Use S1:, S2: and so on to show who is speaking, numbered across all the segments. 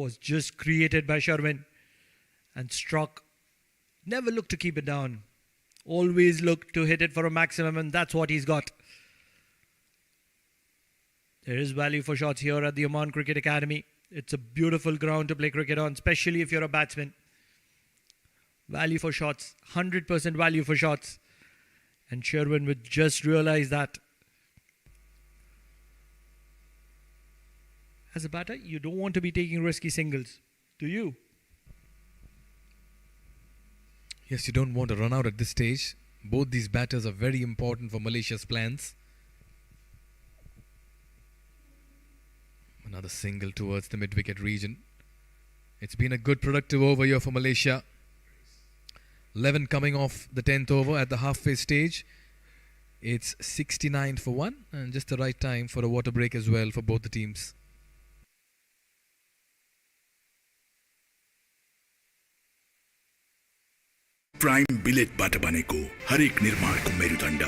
S1: was just created by Sherwin. And Struck never looked to keep it down. Always looked to hit it for a maximum, and that's what he's got. There is value for shots here at the Oman Cricket Academy. It's a beautiful ground to play cricket on, especially if you're a batsman. Value for shots, 100% value for shots. And Sherwin would just realize that. As a batter, you don't want to be taking risky singles, do you?
S2: Yes, you don't want to run out at this stage. Both these batters are very important for Malaysia's plans. Another single towards the mid-wicket region. It's been a good productive over here for Malaysia. 11 coming off the 10th over at the halfway stage. It's 69 for 1 and just the right time for a water break as well for both the teams.
S3: Prime बिलेटबाट बनेको हरेक निर्माणको मेरुदण्ड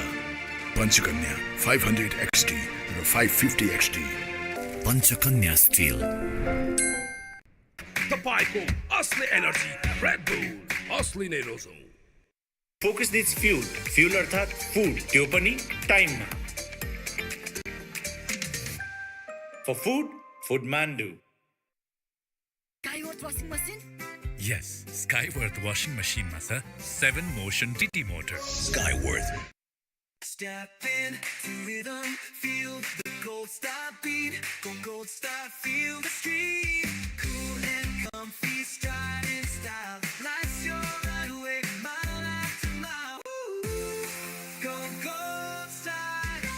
S3: Panchakanya 500 XT र 550 XT
S4: Panchakanya steel
S5: तपाईको असली energy red bull असली नै रोजौं
S6: फोकस निड्स फ्यूल फ्यूल अर्थात फूड त्यो पनि टाइममा for Foodmandu
S7: Skyward washing machine?
S4: Yes, Skyworth washing machine ma cha 7 motion DT motor. Skyworth.
S8: Step in to rhythm, feel the gold star beat. Go gold star, feel the street. Cool and comfy, stride in style. Life's your runway, mile after mile. Go gold star.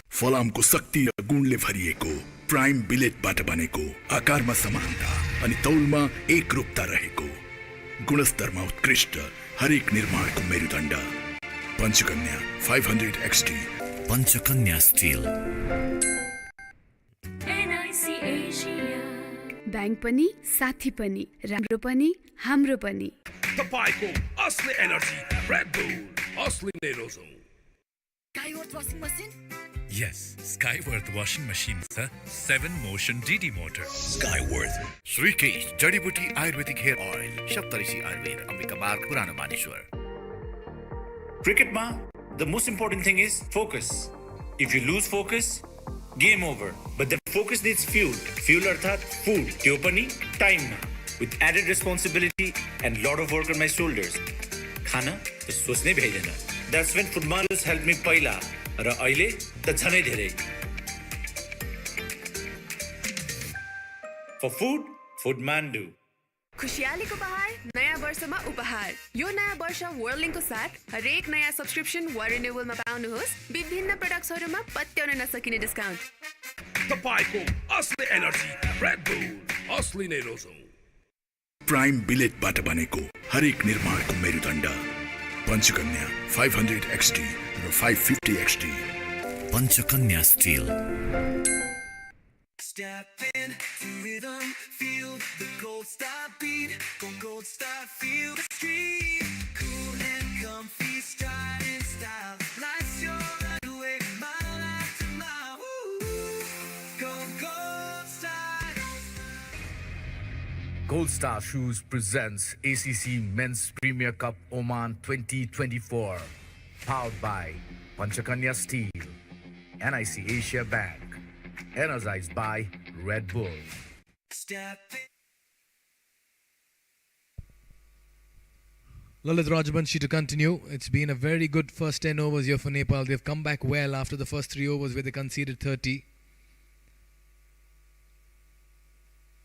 S3: फलामको शक्ति र गुणले भरिएको prime बिलेटबाट बनेको आकारमा समानता अनि तौलमा एकरूपता रहेको गुणस्तरमा उत्कृष्ट हरेक निर्माणको मेरुदण्ड Panchakanya 500 XT
S4: Panchakanya steel
S9: bank पनि साथी पनि राम्रो पनि हाम्रो पनि
S5: तपाईको असली एनर्जी रेड बुल असली नै रोजौं
S7: Skyward washing machine?
S4: Yes, Skyworth washing machine cha 7 motion DT motor. Skyworth.
S10: Shrikesh जडीबुटी आयुर्वेदिक हेयर ऑयल सप्तऋषि आयुर्वेद अम्बिका मार्ग पुरानो मानेश्वर
S6: क्रिकेटमा the most important thing is focus. If you lose focus, game over. But the focus needs fuel. Fuel अर्थात food त्यो पनि टाइममा with added responsibility and lot of work on my shoulders. खाना त सोच्नै भ्याइदैन. That's when footballers helped me पहिला र अहिले त झनै धेरै. For food Mandu.
S11: खुशियालीको बहार नयाँ वर्षमा उपहार यो नयाँ वर्ष वर्ल्डिङको साथ हरेक नयाँ सब्स्क्रिप्सन वा रिन्युअलमा पाउनुहोस् विभिन्न प्रोडक्ट्सहरुमा पत्याउन नसकिने डिस्काउन्ट
S5: तपाईको असली एनर्जी रेड बुल असली नै रोजौं
S3: प्राइम बिलेटबाट बनेको हरेक निर्माणको मेरुदण्ड पञ्चकन्या 500 XT र 550 XT
S4: Panchakanya steel
S8: Step in to rhythm, feel the gold star beat. Go gold star, feel the street. Cool and comfy, stride in style. Life's your runway, mile after mile. Go gold star.
S10: Gold Star Shoes presents ACC Men's Premier Cup Oman 2024 powered by Panchakanya Steel, NIC Asia Bank, energized by Red Bull.
S8: Step in.
S2: Lalit Rajbanshi to continue. It's been a very good first 10 overs here for Nepal. They've come back well after the first 3 overs where they conceded 30.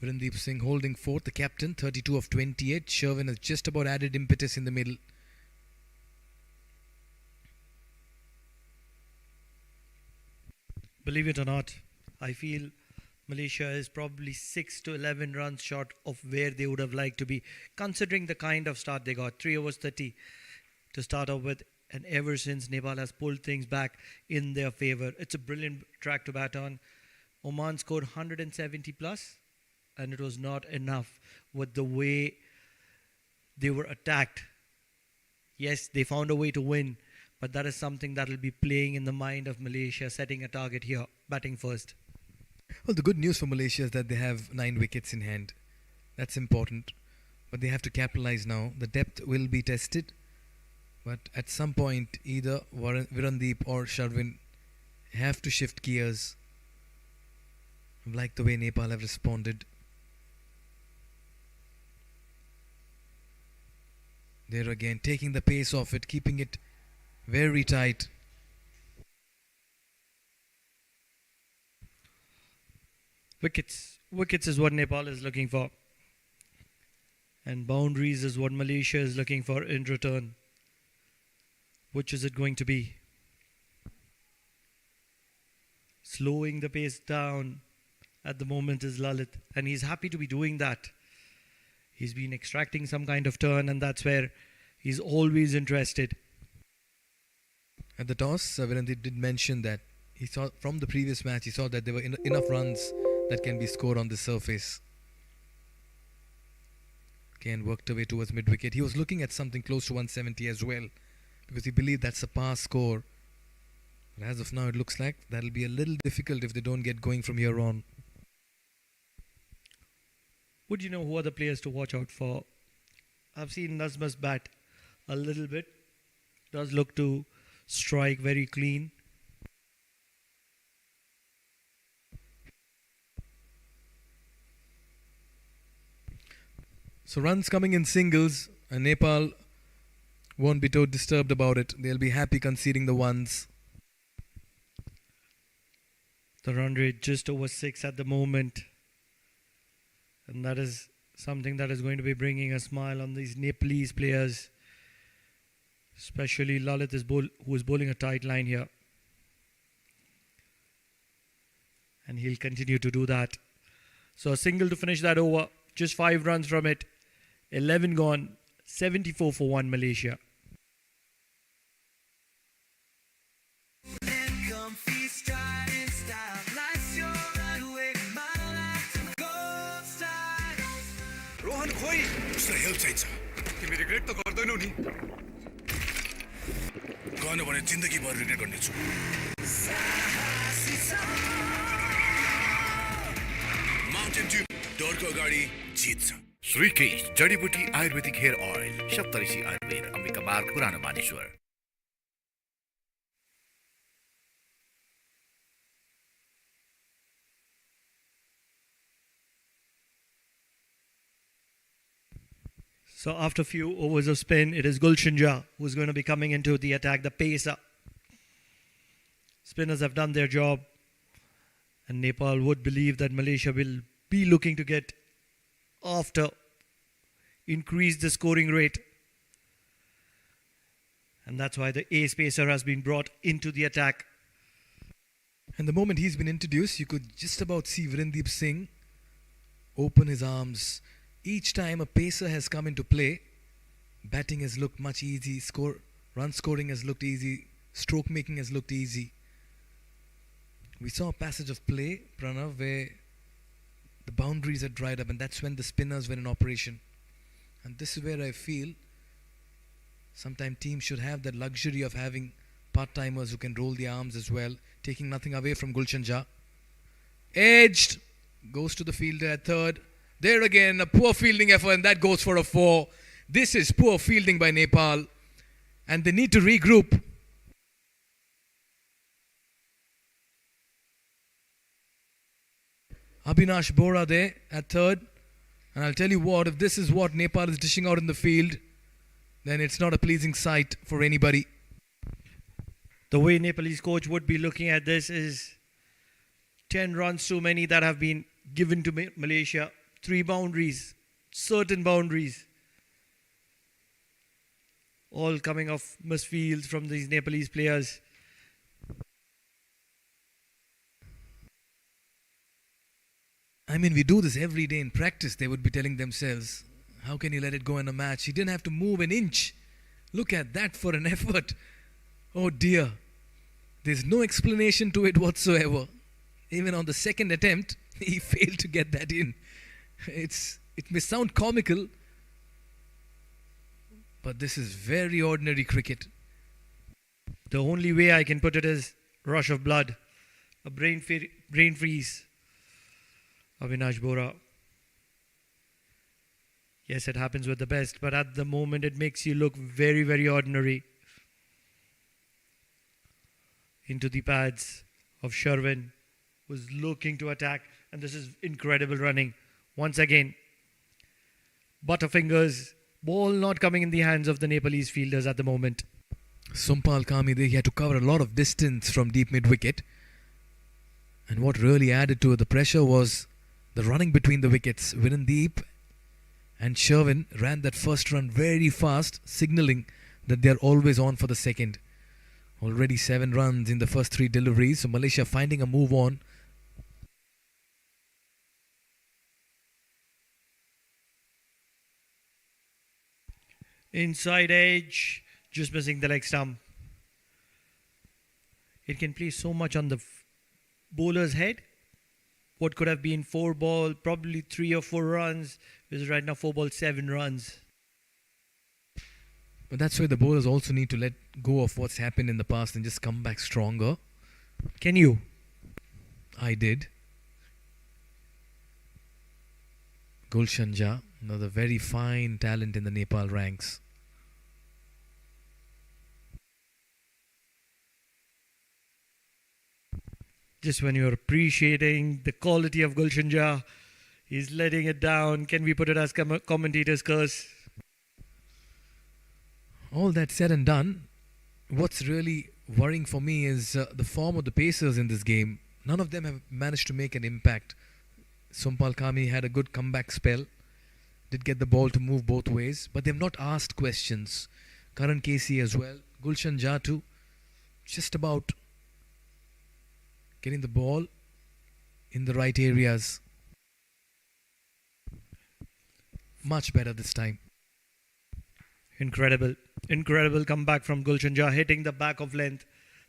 S2: Virendeep Singh holding fourth, the captain, 32 of 28. Sherwin has just about added impetus in the middle.
S1: Believe it or not, I feel Malaysia is probably 6 to 11 runs short of where they would have liked to be, considering the kind of start they got. 3 overs 30 to start off with, and ever since Nepal has pulled things back in their favour. It's a brilliant track to bat on. Oman scored 170 plus, and it was not enough with the way they were attacked. Yes, they found a way to win, but that is something that will be playing in the mind of Malaysia, setting a target here, batting first.
S2: Well, the good news for Malaysia is that they have 9 wickets in hand. That's important. But they have to capitalize now. The depth will be tested. But at some point, either Virandeep or Sharvin have to shift gears. I like the way Nepal have responded. There again, taking the pace off it, keeping it very tight.
S1: Wickets. Wickets is what Nepal is looking for. And boundaries is what Malaysia is looking for in return. Which is it going to be? Slowing the pace down at the moment is Lalit. And he's happy to be doing that. He's been extracting some kind of turn, and that's where he's always interested.
S2: At the toss, Virandeep did mention that he saw from the previous match, he saw that there were enough runs that can be scored on the surface. Again, worked away towards mid-wicket. He was looking at something close to 170 as well, because he believed that's a pass score. But as of now, it looks like that'll be a little difficult if they don't get going from here on.
S1: Would you know who are the players to watch out for? I've seen Nazma's bat a little bit. Does look to strike very clean.
S2: So runs coming in singles, and Nepal won't be too disturbed about it. They'll be happy conceding the ones.
S1: The run rate just over 6 at the moment. And that is something that is going to be bringing a smile on these Nepalese players. Especially Lalit, who is bowling a tight line here. And he'll continue to do that. So a single to finish that over. Just 5 runs from it. 11 gone. 74 for 1 Malaysia.
S5: Rohan खोइ उसलाई help चाहिन्छ तिमी regret त गर्दैनौ नि गर्नु भने जिन्दगी भर रिग्रेट गर्नेछु माउन्टेन ड्यू डरको अगाडि जित्छ
S10: श्रीकेश जडीबुटी आयुर्वेदिक हेयर ऑयल सप्तऋषि आयुर्वेद अम्बिका मार्ग पुरानो Maneshwar
S1: So after a few overs of spin, it is Gulshan Jha who's going to be coming into the attack, the pacer. Spinners have done their job, and Nepal would believe that Malaysia will be looking to get after, increase the scoring rate. And that's why the ace pacer has been brought into the attack.
S2: And the moment he's been introduced, you could just about see Virandeep Singh open his arms. Each time a pacer has come into play, batting has looked much easy, run scoring has looked easy, stroke making has looked easy. We saw a passage of play, Pranav, where the boundaries had dried up, and that's when the spinners were in operation. And this is where I feel sometimes teams should have that luxury of having part-timers who can roll the arms as well, taking nothing away from Gulshan Jha. Edged, goes to the fielder at third. There again, a poor fielding effort, and that goes for a 4. This is poor fielding by Nepal, and they need to regroup. Abhinash Bora there at third. And I'll tell you what, if this is what Nepal is dishing out in the field, then it's not a pleasing sight for anybody.
S1: The way Nepalese coach would be looking at this is 10 runs too many that have been given to Malaysia. 3 boundaries, certain boundaries, all coming off misfields from these Nepalese players.
S2: I mean, we do this every day in practice. They would be telling themselves, how can you let it go in a match? He didn't have to move an inch. Look at that for an effort. Oh dear. There's no explanation to it whatsoever. Even on the second attempt, he failed to get that in. It may sound comical, but this is very ordinary cricket.
S1: The only way I can put it is rush of blood, a brain freeze. Avinash Bora. Yes, it happens with the best, but at the moment it makes you look very, very ordinary. Into the pads of Sherwin, who's looking to attack, and this is incredible running. Once again, butterfingers, ball not coming in the hands of the Nepalese fielders at the moment.
S2: Sumpal Kami, he had to cover a lot of distance from deep mid-wicket. And what really added to the pressure was the running between the wickets. Virendeep and Sherwin ran that first run very fast, signalling that they're always on for the second. Already 7 runs in the first 3 deliveries, so Malaysia finding a move on.
S1: Inside edge, just missing the leg stump. It can play so much on the bowler's head. What could have been 4 ball, probably 3 or 4 runs, is right now 4 ball, 7 runs.
S2: But that's why the bowlers also need to let go of what's happened in the past and just come back stronger.
S1: Can you?
S2: I did. Gulshan Jha, another very fine talent in the Nepal ranks.
S1: Just when you're appreciating the quality of Gulshan Jha, he's letting it down. Can we put it as commentator's curse?
S2: All that said and done, what's really worrying for me is the form of the pacers in this game. None of them have managed to make an impact. Sumpal Kami had a good comeback spell, did get the ball to move both ways, but they've not asked questions. Karan Casey as well, Gulshan Jha too, just about getting the ball in the right areas. Much better this time.
S1: Incredible. Incredible comeback from Gulshan Jha, hitting the back of length.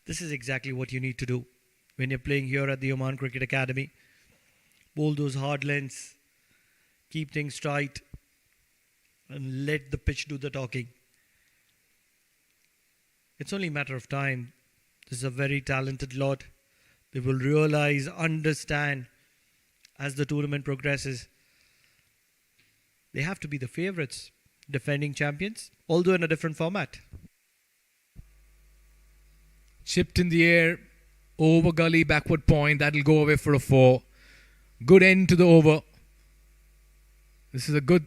S1: This is exactly what you need to do when you're playing here at the Oman Cricket Academy. Bowl those hard lengths, keep things tight, and let the pitch do the talking. It's only a matter of time. This is a very talented lot. They will realize, understand as the tournament progresses. They have to be the favourites, defending champions, although in a different format.
S2: Chipped in the air, over gully, backward point, that'll go away for a 4. Good end to the over. This is a good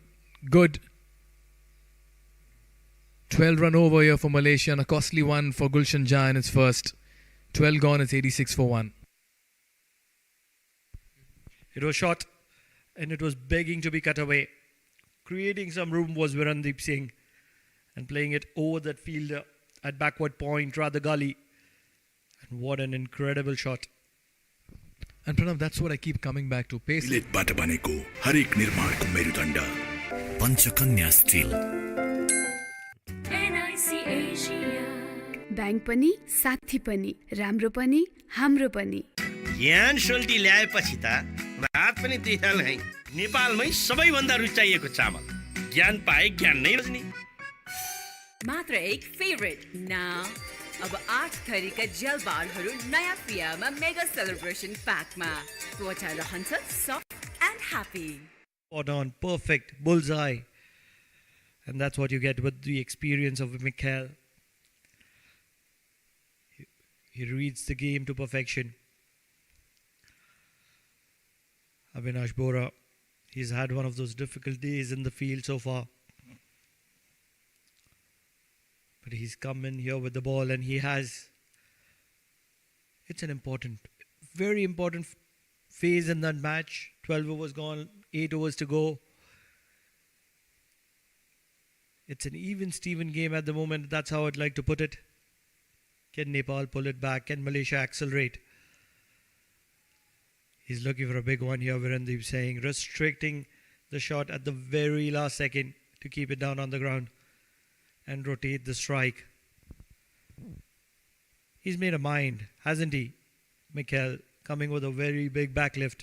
S2: 12-run over here for Malaysia and a costly one for Gulshan Jha in its first. 12 gone, it's 86 for 1.
S1: It was shot and it was begging to be cut away. Creating some room was Virendeep Singh and playing it over that fielder at backward point, rather gully. And what an incredible shot.
S2: And Pranav, that's what I keep coming back to. Pace.
S3: बिलेटबाट बनेको हरेक निर्माणको मेरुदण्ड Panchakanya still
S9: bank पनि साथी पनि राम्रो पनि हाम्रो पनि
S5: ज्ञान सोल्टी ल्याएपछि त रात पनि दिहाल है नेपालमै सबैभन्दा रुचाइएको चामल ज्ञान पाए ज्ञान नै रोज्ने
S7: मात्र एक फेभरेट ना अब 8 थरीका जेल बारहरू नयाँ पियामा मेगा सेलिब्रेसन प्याकमा त्वचा रहन्छ soft end happy.
S1: Spot on, perfect, bullseye. And that's what you get with the experience of Mikhail. He reads the game to perfection. Avinash Bora, he's had one of those difficult days in the field so far. But he's come in here with the ball and it's an important, very important phase in that match. 12 overs gone, 8 overs to go. It's an even Steven game at the moment. That's how I'd like to put it. Can Nepal pull it back? Can Malaysia accelerate? He's looking for a big one here, Virendeep saying, restricting the shot at the very last second to keep it down on the ground and rotate the strike. He's made a mind, hasn't he? Mikhail coming with a very big backlift.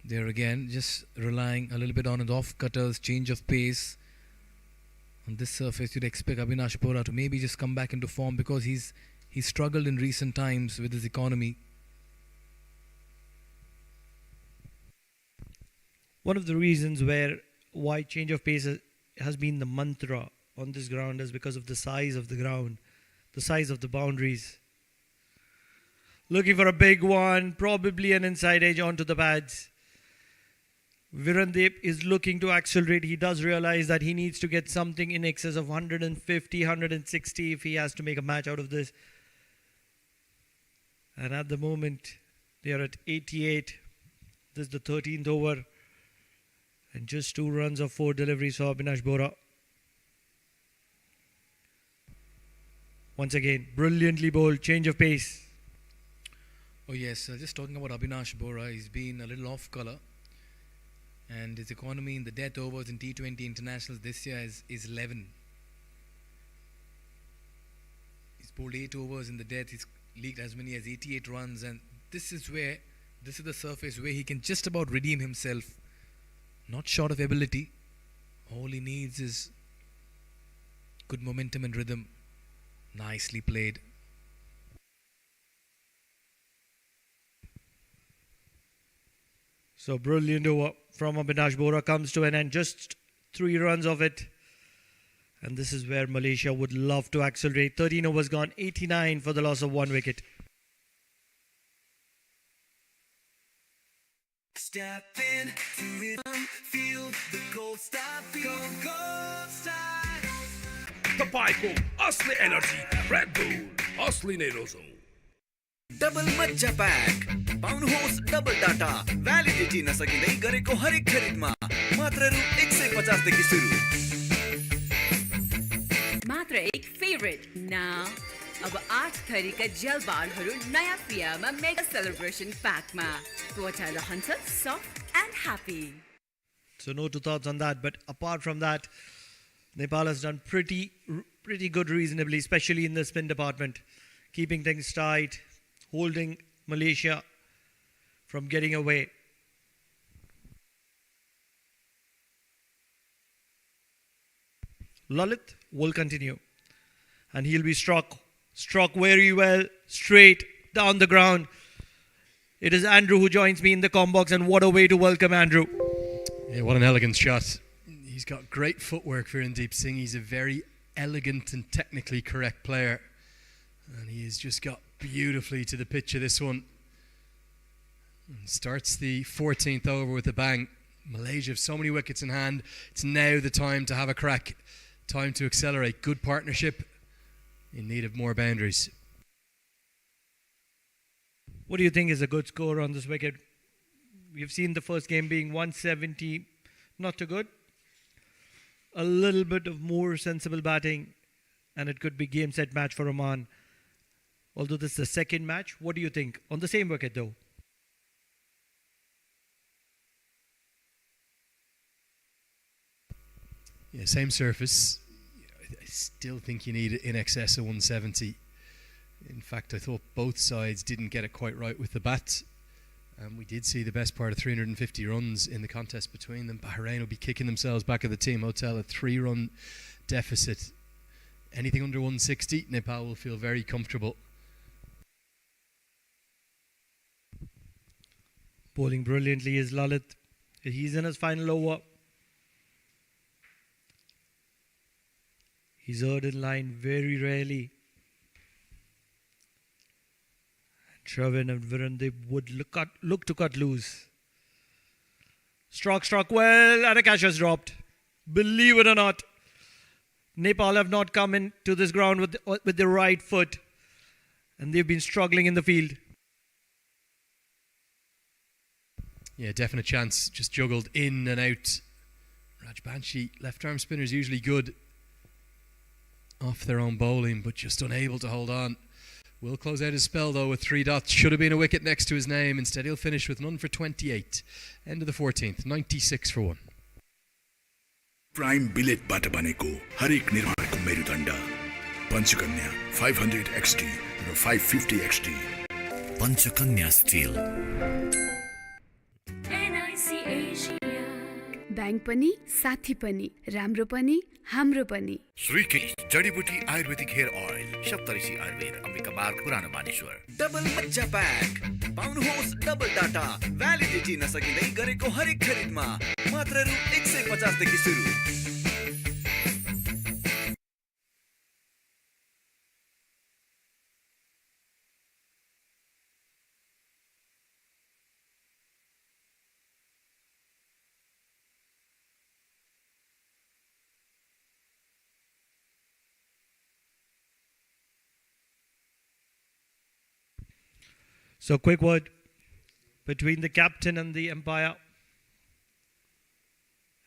S2: There again, just relying a little bit on his off-cutters, change of pace. On this surface, you'd expect Avinash Bora to maybe just come back into form because he's He struggled in recent times with his economy.
S1: One of the reasons why change of pace has been the mantra on this ground is because of the size of the ground, the size of the boundaries. Looking for a big one, probably an inside edge onto the pads. Virendip is looking to accelerate. He does realize that he needs to get something in excess of 150, 160 if he has to make a match out of this. And at the moment, they are at 88. This is the 13th over. And just 2 runs of 4 deliveries for Abhinash Bora. Once again, brilliantly bowled, change of pace.
S2: Oh yes, just talking about Abhinash Bora, he's been a little off colour. And his economy in the death overs in T20 internationals this year is 11. He's bowled 8 overs in the death. He's leaked as many as 88 runs. And this is the surface where he can just about redeem himself. Not short of ability. All he needs is good momentum and rhythm. Nicely played.
S1: So brilliant over from Abhinash Bora comes to an end. Just 3 runs of it. And this is where Malaysia would love to accelerate. 13 overs gone, 89 for the loss of 1 wicket.
S8: Step in to rhythm, feel the gold star beat. Gold star.
S4: तपाईँको असली energy red bull असली नै रोजौं
S12: double मज्जा pack पाउनुहोस् double data validity नसकिँदै गरेको हरेक खरिदमा मात्र रु 150 देखि सुरु
S7: मात्र एक फेभरेट नाउ अब 8 थरीका जेल बारहरू नयाँ पियामा मेगा सेलिब्रेसन प्याकमा त्वचा रहन्छ soft end happy.
S1: So no two thoughts on that. But apart from that, Nepal has done pretty good reasonably, especially in the spin department. Keeping things tight, holding Malaysia from getting away. Lalit will continue. And he'll be struck very well, straight down the ground. It is Andrew who joins me in the comm box, and what a way to welcome Andrew.
S13: Yeah, what an elegant shot. He's got great footwork for Indeep Singh. He's a very elegant and technically correct player. And he has just got beautifully to the pitch of this one. And starts the 14th over with a bang. Malaysia have so many wickets in hand. It's now the time to have a crack. Time to accelerate. Good partnership. In need of more boundaries.
S1: What do you think is a good score on this wicket? We've seen the first game being 170, not too good. A little bit of more sensible batting, and it could be game set match for Oman. Although this is the second match, what do you think? On the same wicket though.
S13: Yeah, same surface. I still think you need in excess of 170. In fact, I thought both sides didn't get it quite right with the bat. We did see the best part of 350 runs in the contest between them. Bahrain will be kicking themselves back at the team hotel, a 3-run deficit. Anything under 160, Nepal will feel very comfortable.
S1: Bowling brilliantly is Lalit. He's in his final over. He's heard in line very rarely. Shavin and Virendip would look to cut loose. Struck well, and a catch has dropped. Believe it or not, Nepal have not come into this ground with their right foot, and they've been struggling in the field.
S13: Yeah, definite chance. Just juggled in and out. Rajbanshi, left arm spinners usually good off their own bowling, but just unable to hold on. Will close out his spell though with 3 dots. Should have been a wicket next to his name. Instead he'll finish with none for 28. End of the 14th, 96 for 1.
S3: Prime बिलेटबाट बनेको हरेक निर्माणको मेरुदण्ड Panchakanya 500 XT र 550 XT
S4: Panchakanya steel.
S14: NIC Asia
S9: bank पनि साथी पनि राम्रो पनि हाम्रो पनि
S4: श्रीकेश जडीबुटी आयुर्वेदिक हेयर ऑयल सप्तऋषि आयुर्वेद अम्बिका मार्ग पुरानो मानेश्वर
S12: डबल मज्जा प्याक पाउनुहोस् डबल डाटा भ्यालिडिटी नसकिँदै गरेको हरेक खरिदमा मात्र रु 150 देखि सुरु
S1: So, quick word between the captain and the umpire.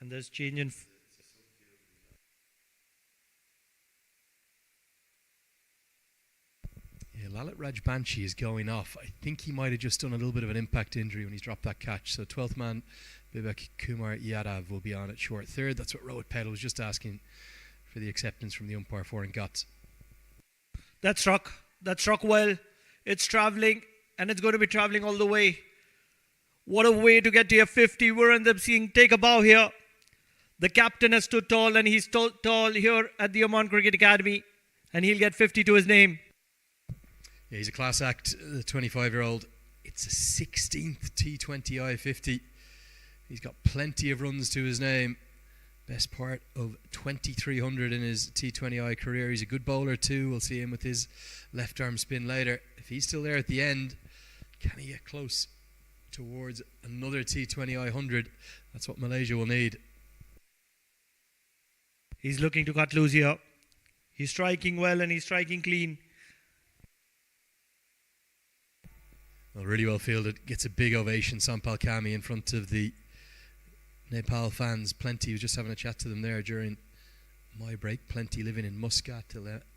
S1: And there's change in.
S13: Yeah, Lalit Rajbanshi is going off. I think he might have just done a little bit of an impact injury when he's dropped that catch. So 12th man, Vivek Kumar Yadav will be on at short third. That's what Rohit Pedal was just asking for the acceptance from the umpire for and got.
S1: That's struck well. It's travelling. And it's going to be travelling all the way. What a way to get to your 50. We're in the seeing take a bow here. The captain has stood tall and he's stood tall here at the Oman Cricket Academy. And he'll get 50 to his name.
S13: Yeah, he's a class act, the 25-year-old. It's a 16th T20I 50. He's got plenty of runs to his name. Best part of 2,300 in his T20I career. He's a good bowler too. We'll see him with his left arm spin later. If he's still there at the end, can he get close towards another T20I 100? That's what Malaysia will need.
S1: He's looking to cut loose here. He's striking well and he's striking clean.
S13: Well, really well fielded. Gets a big ovation. Sampal Kami in front of the Nepal fans. Plenty. He was just having a chat to them there during my break. Plenty living in Muscat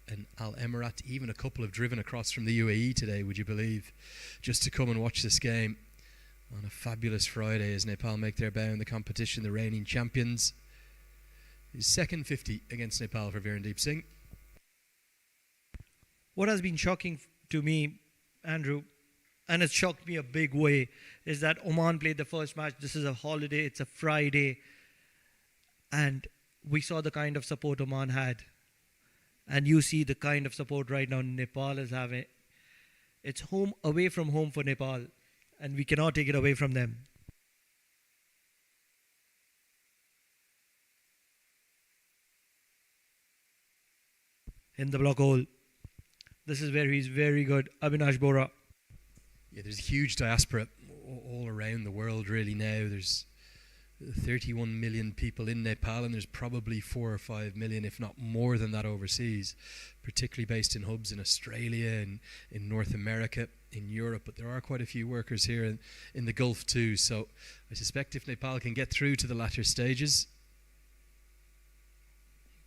S13: and Al Emirat. Even a couple have driven across from the UAE today, would you believe, just to come and watch this game on a fabulous Friday as Nepal make their bow in the competition, the reigning champions. His second 50 against Nepal for Virendeep Singh.
S1: What has been shocking to me, Andrew, and it shocked me a big way, is that Oman played the first match. This is a holiday, it's a Friday, and we saw the kind of support Oman had. And you see the kind of support right now Nepal is having. It's home away from home for Nepal, and we cannot take it away from them. In the block hole. This is where he's very good. Avinash Bora.
S13: Yeah, there's a huge diaspora all around the world really now. There's 31 million people in Nepal, and there's probably 4 or 5 million, if not more than that, overseas, particularly based in hubs in Australia and in North America, in Europe. But there are quite a few workers here in the Gulf too. So I suspect if Nepal can get through to the latter stages,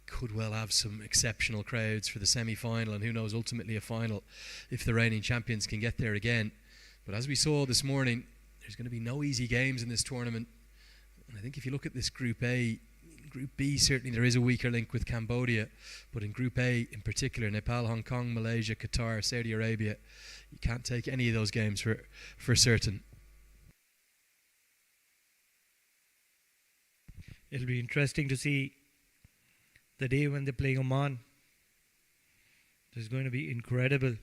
S13: could well have some exceptional crowds for the semi-final, and who knows, ultimately a final if the reigning champions can get there again. But as we saw this morning, there's going to be no easy games in this tournament. And I think if you look at this Group A, Group B, certainly there is a weaker link with Cambodia. But in Group A in particular, Nepal, Hong Kong, Malaysia, Qatar, Saudi Arabia, you can't take any of those games for certain.
S1: It'll be interesting to see the day when they're playing Oman. It's going to be incredible.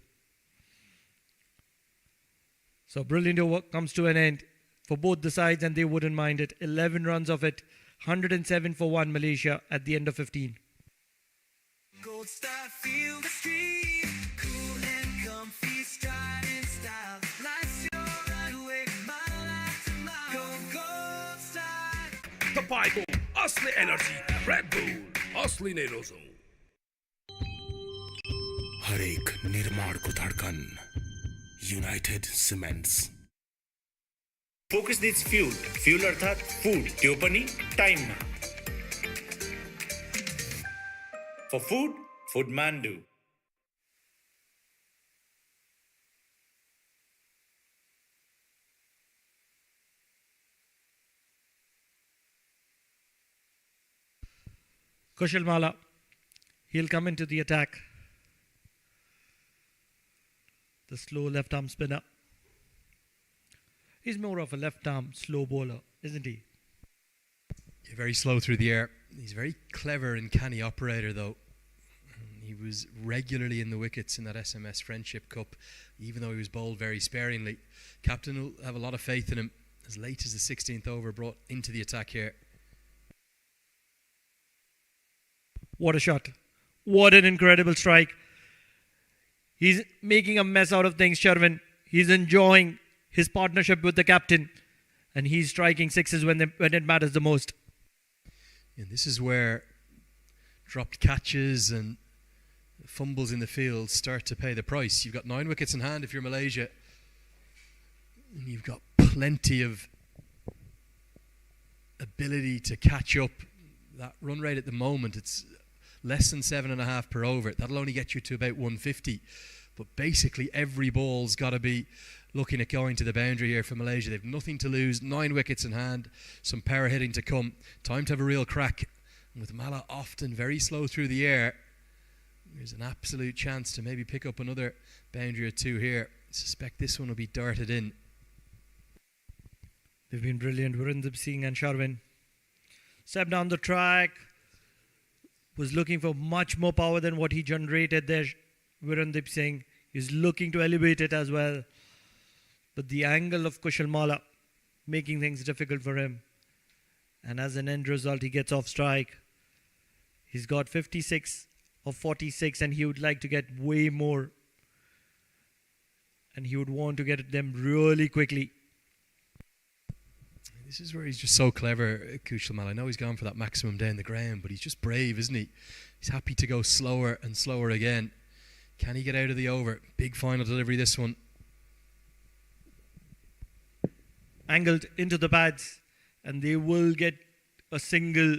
S1: So brilliant work comes to an end for both the sides, and they wouldn't mind it. 11 runs of it, 107 for 1 Malaysia at the end of 15.
S8: Gold Star, feel the stream, cool and comfy, stride in style. Life's your runway, mile after mile. Go Gold Star.
S4: तपाईँको असली energy red bull असली नै रोजौं
S3: हरेक निर्माणको धडकन united cements
S6: Focus needs fuel. Fuel अर्थात food. त्यो पनि time मा. For food, Food Mandu.
S1: Kushal Mala, he'll come into the attack. The slow left arm spinner. He's more of a left arm slow bowler, isn't he?
S13: Very slow through the air. He's a very clever and canny operator, though. He was regularly in the wickets in that SMS Friendship Cup, even though he was bowled very sparingly. Captain will have a lot of faith in him. As late as the 16th over, brought into the attack here.
S1: What a shot. What an incredible strike. He's making a mess out of things, Sharvin. He's enjoying his partnership with the captain. And he's striking sixes when it matters the most.
S13: And this is where dropped catches and fumbles in the field start to pay the price. You've got 9 wickets in hand if you're Malaysia. And you've got plenty of ability to catch up. That run rate at the moment, it's less than 7.5 per over. That'll only get you to about 150. But basically every ball's got to be looking at going to the boundary here for Malaysia. They've nothing to lose, 9 wickets in hand, some power hitting to come. Time to have a real crack. And with Mala often very slow through the air, there's an absolute chance to maybe pick up another boundary or two here. I suspect this one will be darted in.
S1: They've been brilliant. Virendra Singh and Sharvin. Stepped down the track. Was looking for much more power than what he generated there. Virendra Singh is looking to elevate it as well. But the angle of Kushal Mala making things difficult for him. And as an end result, he gets off strike. He's got 56 of 46 and he would like to get way more. And he would want to get them really quickly.
S13: This is where he's just so clever, Kushal Mala. I know he's gone for that maximum down the ground, but he's just brave, isn't he? He's happy to go slower and slower again. Can he get out of the over? Big final delivery, this one.
S1: Angled into the pads, and they will get a single.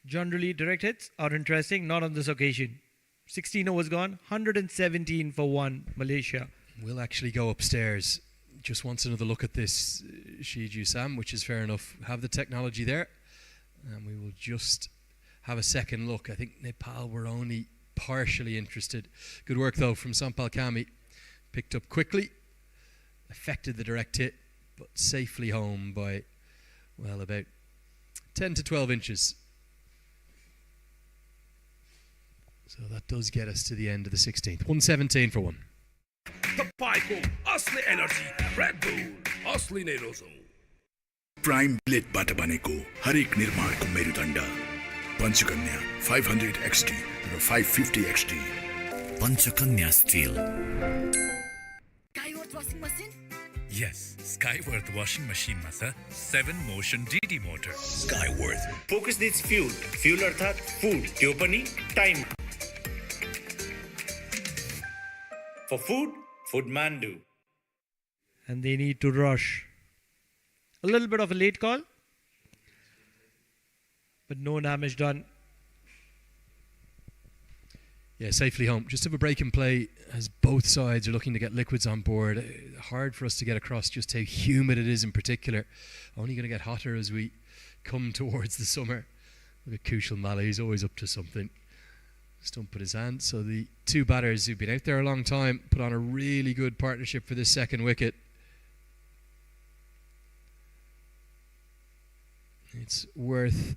S1: Generally, direct hits are interesting, not on this occasion. 16 overs gone, 117 for 1, Malaysia.
S13: Will actually go upstairs. Just wants another look at this, Shiju Sam, which is fair enough. Have the technology there, and we will just have a second look. I think Nepal were only partially interested. Good work, though, from Sampal Kami. Picked up quickly, affected the direct hit, but safely home by, well, about 10 to 12 inches. So that does get us to the end of the 16th. 117 for 1.
S4: तपाईँको असली energy red bull असली नै रोजौं
S3: prime बिलेटबाट बनेको हरेक निर्माणको मेरुदण्ड Panchakanya 500 XT र 550 XT
S4: Panchakanya steel
S7: Skyworth washing machine?
S4: Yes, Skyworth washing machine मा छ 7 motion DD motor.
S6: Skyworth. Focus needs fuel. Fuel अर्थात food. त्यो पनि time. For food, foodman do.
S1: And they need to rush. A little bit of a late call, but no damage done.
S13: Yeah, safely home. Just have a break and play as both sides are looking to get liquids on board. Hard for us to get across just how humid it is in particular. Only going to get hotter as we come towards the summer. Look at Kushal Mala, he's always up to something. Stump in his hand. So the two batters who've been out there a long time put on a really good partnership for this second wicket. It's worth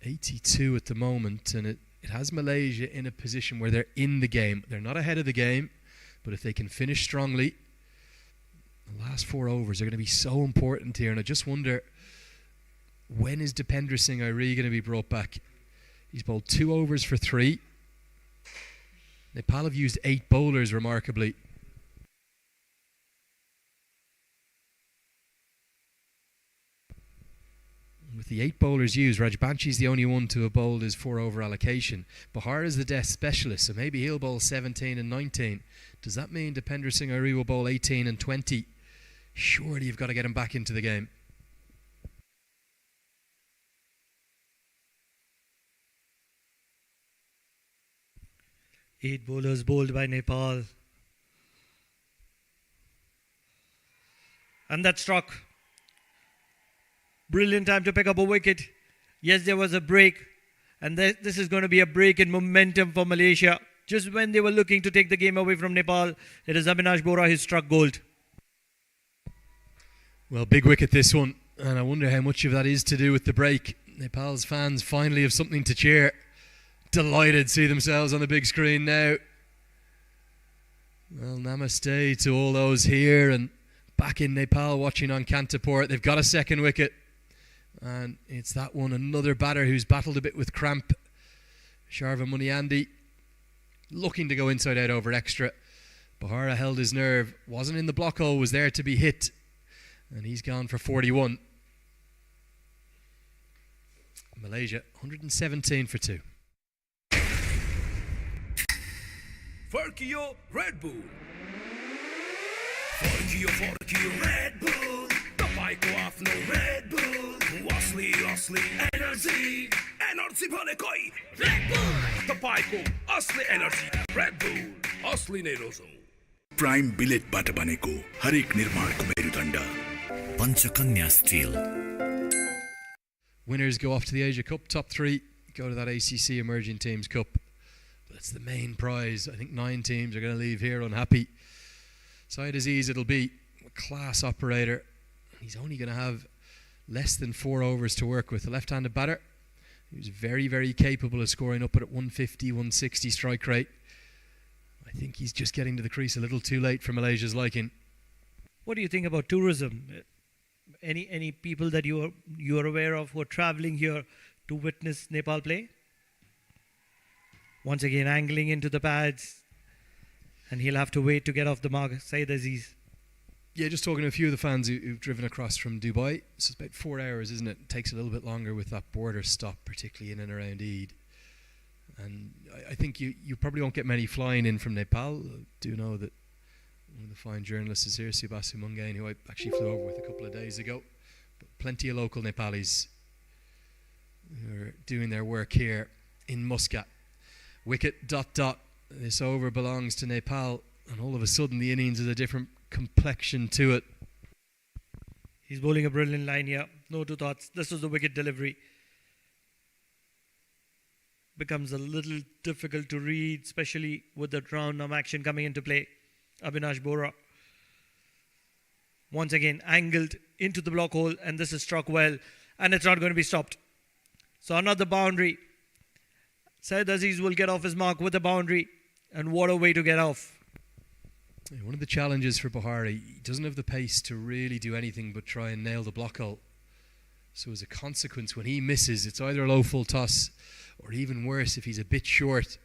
S13: 82 at the moment, and it has Malaysia in a position where they're in the game. They're not ahead of the game, but if they can finish strongly, the last 4 overs are going to be so important here. And I just wonder, when is Dipendra Singh Airi going to be brought back? He's bowled 2 overs for 3. Nepal have used 8 bowlers remarkably. With the 8 bowlers used, Rajbanchi's the only one to have bowled his 4 over allocation. Bahar is the death specialist, so maybe he'll bowl 17 and 19. Does that mean Dipendra Singh Airi will bowl 18 and 20? Surely you've got to get him back into the game.
S1: Eight bowlers bowled by Nepal. And that struck. Brilliant time to pick up a wicket. Yes, there was a break. And this is going to be a break in momentum for Malaysia. Just when they were looking to take the game away from Nepal, it is Avinash Bora who struck gold.
S13: Well, big wicket this one, and I wonder how much of that is to do with the break. Nepal's fans finally have something to cheer. Delighted to see themselves on the big screen now. Well, namaste to all those here and back in Nepal watching on Kantapur. They've got a second wicket, and it's that one, another batter who's battled a bit with cramp. Sharva Muniandi looking to go inside out over extra. Bahara held his nerve, wasn't in the block hole, was there to be hit, and he's gone for 41. Malaysia 117 for 2.
S8: Furkio Red Bull. Furkio Red Bull. तपाईँको आफ्नो Red Bull. असली energy. Energy भनेकै Red Bull. तपाईँको असली energy Red Bull. असली नै रोजौं.
S3: Prime बिलेटबाट बनेको हरेक निर्माणको मेरुदण्ड Panchakanya steel.
S13: Winners go off to the Asia Cup. Top 3 go to that ACC Emerging Teams Cup. That's the main prize. I think 9 teams are going to leave here unhappy. Syed Aziz, it'll be a class operator. He's only going to have less than 4 overs to work with. A left-handed batter who's very, very capable of scoring up at 150, 160 strike rate. I think he's just getting to the crease a little too late for Malaysia's liking.
S1: What do you think about tourism? Any people that you are aware of who are traveling here to witness Nepal play? Once again, angling into the pads, and he'll have to wait to get off the mark. Syed Aziz.
S13: Yeah, just talking to a few of the fans who've driven across from Dubai. So it's about 4 hours, isn't it? It takes a little bit longer with that border stop, particularly in and around Eid. And I think you probably won't get many flying in from Nepal. I do know that one of the fine journalists is here, Subasu Mungain, who I actually flew over with a couple of days ago. But plenty of local Nepalis who are doing their work here in Muscat. Wicket, ... This over belongs to Nepal, and all of a sudden the innings has a different complexion to it.
S1: He's bowling a brilliant line here. No two thoughts. This was the wicket delivery. Becomes a little difficult to read, especially with the round arm action coming into play. Abhinash Bora. Once again, angled into the block hole, and this is struck well, and it's not going to be stopped. So another boundary. Syed Aziz will get off his mark with a boundary, and what a way to get off.
S13: One of the challenges for Bahari, he doesn't have the pace to really do anything but try and nail the block hole. So as a consequence, when he misses, it's either a low full toss, or even worse, if he's a bit short,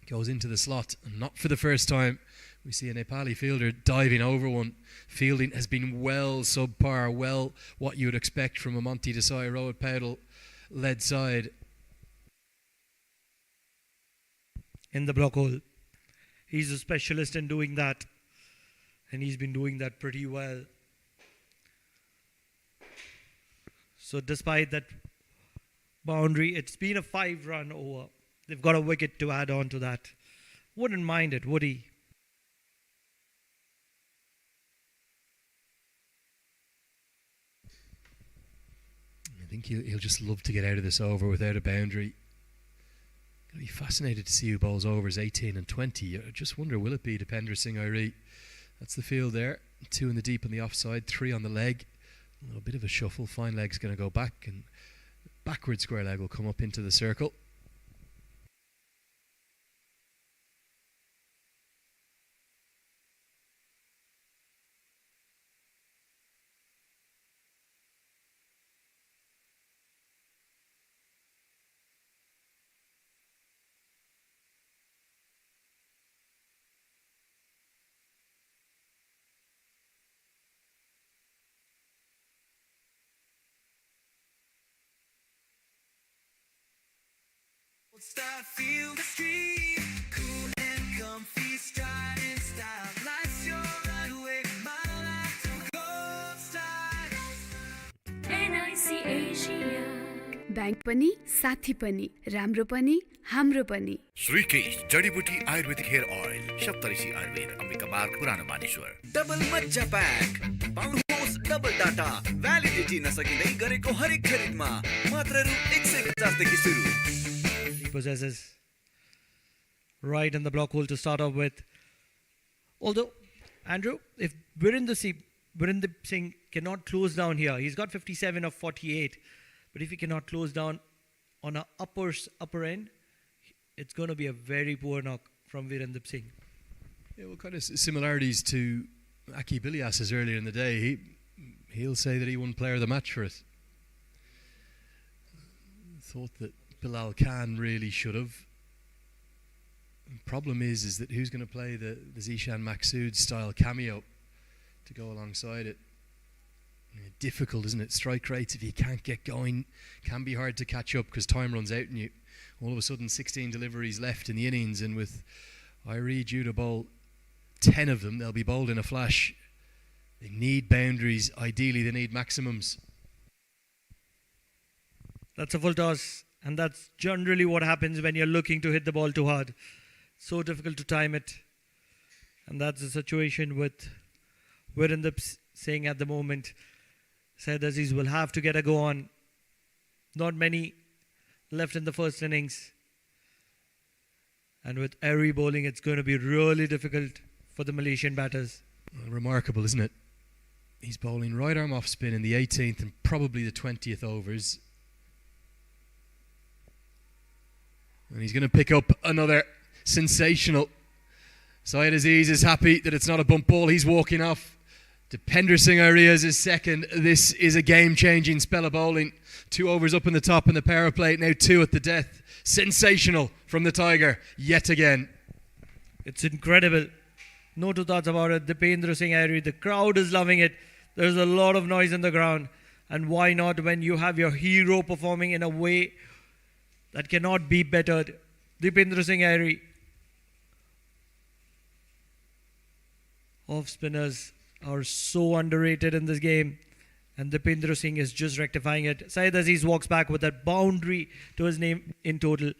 S13: goes into the slot. And not for the first time, we see a Nepali fielder diving over one. Fielding has been well subpar, well what you would expect from a Monty Desai Rohit Paudel led side.
S1: In the block hole. He's a specialist in doing that, and he's been doing that pretty well. So despite that boundary, it's been a 5-run over. They've got a wicket to add on to that. Wouldn't mind it, would he?
S13: I think he'll just love to get out of this over without a boundary. I'd be fascinated to see who bowls overs 18 and 20. I just wonder, will it be Dipendra Singh Airi? That's the field there. 2 in the deep on the offside, 3 on the leg. A little bit of a shuffle. Fine leg's going to go back, and backward square leg will come up into the circle.
S8: Start, feel the street, cool and comfy, stride in style. Life's your runway, my life to gold star.
S9: NIC Asia. Bank पनि, साथी पनि, राम्रो पनि, हाम्रो पनि.
S12: श्रीकेश जडीबुटी आयुर्वेदिक hair oil, Saptarishi Ayurveda, Ambika Marg, पुरानो मानेश्वर. डबल मज्जा पैक, पाउनुहोस् डबल डाटा, भ्यालिडिटी नसकिँदै गरेको हरेक खरिदमा मात्र रु 150 देखि सुरु.
S1: Possesses right in the block hole to start off with. Although, Andrew, if we're in the Virendra Singh cannot close down here. He's got 57 of 48. But if he cannot close down on a upper end, it's going to be a very poor knock from Virendra Singh.
S13: Yeah, well, kind of similarities to Aki Bilias's earlier in the day. He'll say that he won player of the match for it. Thought that Bilal Khan really should have. The problem is that who's going to play the Zishan Maksud style cameo to go alongside it? Yeah, difficult, isn't it? Strike rates, if you can't get going, can be hard to catch up because time runs out and you all of a sudden 16 deliveries left in the innings, and with Irie due to bowl 10 of them, they'll be bowled in a flash. They need boundaries. Ideally, they need maximums.
S1: That's a full toss, and that's generally what happens when you're looking to hit the ball too hard. So difficult to time it. And that's the situation with Virendra Singh at the moment. Said Aziz will have to get a go on. Not many left in the first innings. And with Airy bowling, it's going to be really difficult for the Malaysian batters.
S13: Remarkable, isn't it? He's bowling right arm off spin in the 18th and probably the 20th overs. And he's going to pick up another sensational. Syed Aziz is happy that it's not a bump ball. He's walking off. Dipender Singh Arias is second. This is a game-changing spell of bowling. 2 overs up in the top in the power play. Now 2 at the death. Sensational from the Tiger yet again.
S1: It's incredible. No two thoughts about it. Dipender Singh Airy, the crowd is loving it. There's a lot of noise in the ground. And why not when you have your hero performing in a way that cannot be bettered? Dipender Singh Airy. Off spinners are so underrated in this game, and Dipender Singh is just rectifying it. Syed Aziz walks back with that boundary to his name in total.